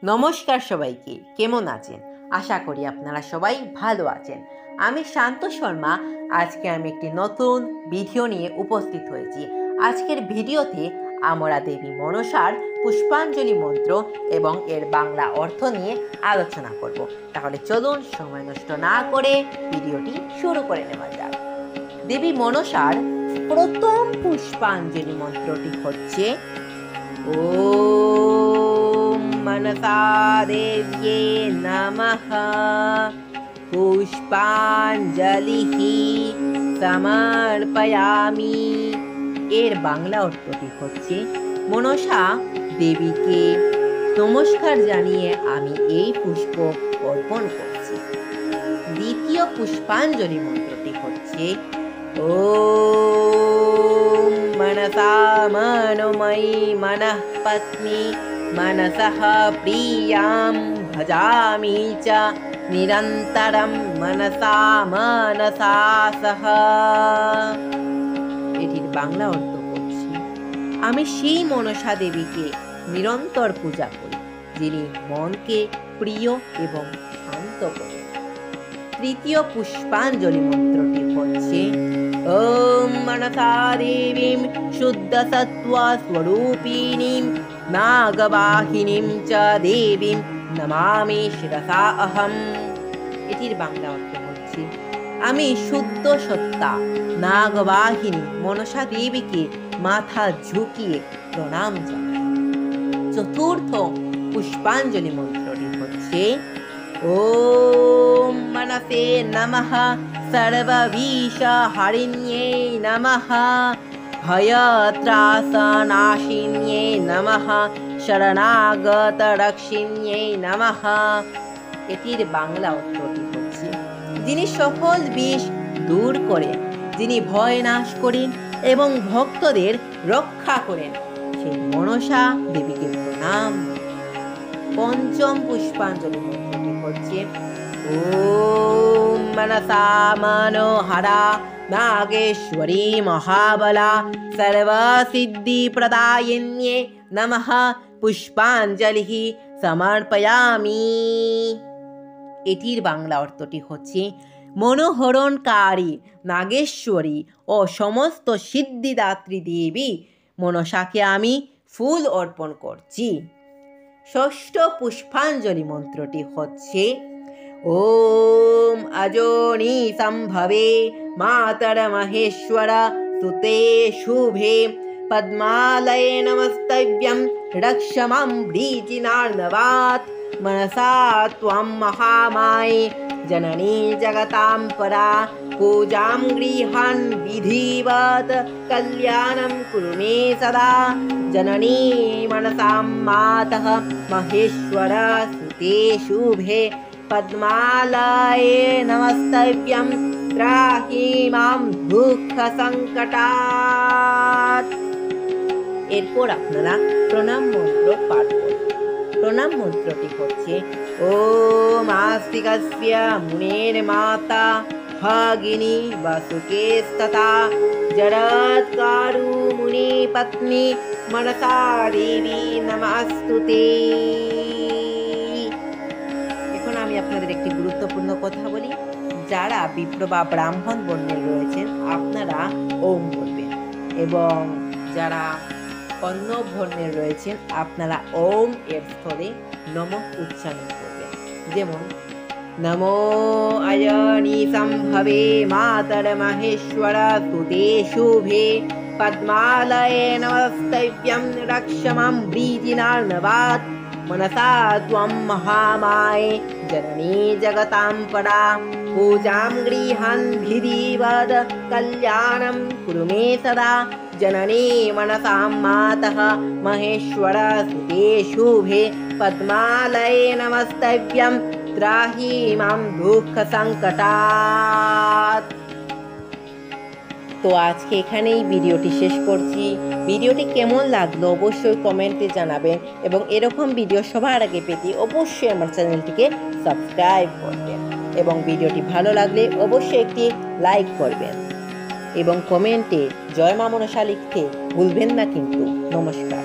নমস্কার সবাইকে, কেমন আছেন? আশা করি আপনারা সবাই ভালো আছেন। আমি শান্ত শর্মা। আজকে আমি একটি নতুন ভিডিও নিয়ে উপস্থিত হয়েছি। আজকের ভিডিওতে আমরা দেবী মনসার পুষ্পাঞ্জলি মন্ত্র এবং এর বাংলা অর্থ নিয়ে আলোচনা করব। তাহলে চলুন সময় নষ্ট না করে ভিডিওটি শুরু করে নেওয়া যাক। দেবী মনসার প্রথম পুষ্পাঞ্জলি মন্ত্রটি হচ্ছে ওম मनसा देव्ये नमः পুষ্পাঞ্জলিঃ সমর্পয়ামি। এর বাংলা অর্থটি হচ্ছে মনসা দেবীকে নমস্কার জানিয়ে আমি এই পুষ্প অর্পণ করছি। দ্বিতীয় পুষ্পাঞ্জলি মন্ত্রটি হচ্ছে ওম मनसा मनोमयी मनः पत्नी मनसः प्रियां भजामि च निरन्तरं मनसा मनसा सह। এটির বাংলা অর্থ হচ্ছে আমি সেই মনসা দেবীকে নিরন্তর পূজা করি যিনি মনকে প্রিয় এবং শান্ত করেন। তৃতীয় পুষ্পাঞ্জলি মন্ত্রটি হচ্ছে ওম मनसा देवीं शुद्धसत्त्वस्वरूपिणीं नागवाहिनीं च देवीं नमामि शिरसा अहम्। এটির বাংলা অর্থ হচ্ছে আমি শুদ্ধ সত্তা নাগবাহিনী মনসা দেবীকে মাথা ঝুঁকিয়ে প্রণাম জানাই। চতুর্থ পুষ্পাঞ্জলি মন্ত্রটি হচ্ছে ওম मनसे नमः सर्वविषहरिण्यै नमः भयत्रासनाशिन्यै नमः शरणागतरक्षिण्यै नमः। এটির বাংলা অর্থটি হচ্ছে যিনি সকল বিষ দূর করেন, যিনি ভয় নাশ করেন এবং ভক্তদের রক্ষা করেন সেই মনসা দেবীকে প্রণাম। পঞ্চম পুষ্পাঞ্জলি মন্ত্রটি হচ্ছে ওম मनसा मनोहरा नागेश्वरी महाबला सर्वसिद्धिप्रदायिन्ये नमः पुष्पाञ्जलिः समर्पयामि। এটির বাংলা অর্থটি হচ্ছে মনোহরণকারী নাগেশ্বরী ও সমস্ত সিদ্ধিদাত্রী দেবী মনসাকে আমি ফুল অর্পণ করছি। ষষ্ঠ পুষ্পাঞ্জলি মন্ত্রটি হচ্ছে ওম अजोनि संभवे मातर महेश्वर सुते शुभे पद्मालये नमस्तव्यं रक्षमं वृजिनार्णवात् मनसा त्वं महामाये जननी जगतां परा पूजां गृहान् विधिवत् कल्याणं कुरु मे सदा जननी मनसां मातः महेश्वर सुते शुभे पद्मालये नमस्तव्यं त्राहि मां दुःख संकटात्। এরপর আপনারা প্রণাম মন্ত্র পাঠ করুন। প্রণাম মন্ত্রটি হচ্ছে ওম আস্তিকস্য মুনের মাতা ভাগিনী বাসুকেস্ততা জরৎকারু মুনি পত্নী মনসা দেবী নমস্তুতে। আমি আপনাদের একটি গুরুত্বপূর্ণ কথা বলি, যারা বিপ্র বা ব্রাহ্মণ বর্ণের রয়েছেন আপনারা ওম বলবেন এবং যারা অন্য বর্ণের রয়েছেন আপনারা ওম এর স্থলে নমঃ উচ্চারণ করবেন। যেমন নমো অয়নি সম্ভবে মাতর মহেশ্বর সুতে শুভে পদ্মালয়ে নমস্তব্যং রক্ষমাং वृजिनार्णवात् मनसा त्वं महामाये जननी जगतां परा पूजां गृहान् विधिवत् कल्याणं कुरु मे सदा जननी मनसां मातः महेश्वर सुते शुभे पद्मालये नमस्तव्यं त्राहि मां दुःख संकटात्। তো আজকে এখানেই ভিডিওটি শেষ করছি। ভিডিওটি কেমন লাগলো অবশ্যই কমেন্টে জানাবেন এবং এরকম ভিডিও সবার আগে পেতে অবশ্যই আমার চ্যানেলটিকে সাবস্ক্রাইব করবেন এবং ভিডিওটি ভালো লাগলে অবশ্যই একটি লাইক করবেন এবং কমেন্টে জয় মা মনসা লিখতে ভুলবেন না কিন্তু। নমস্কার।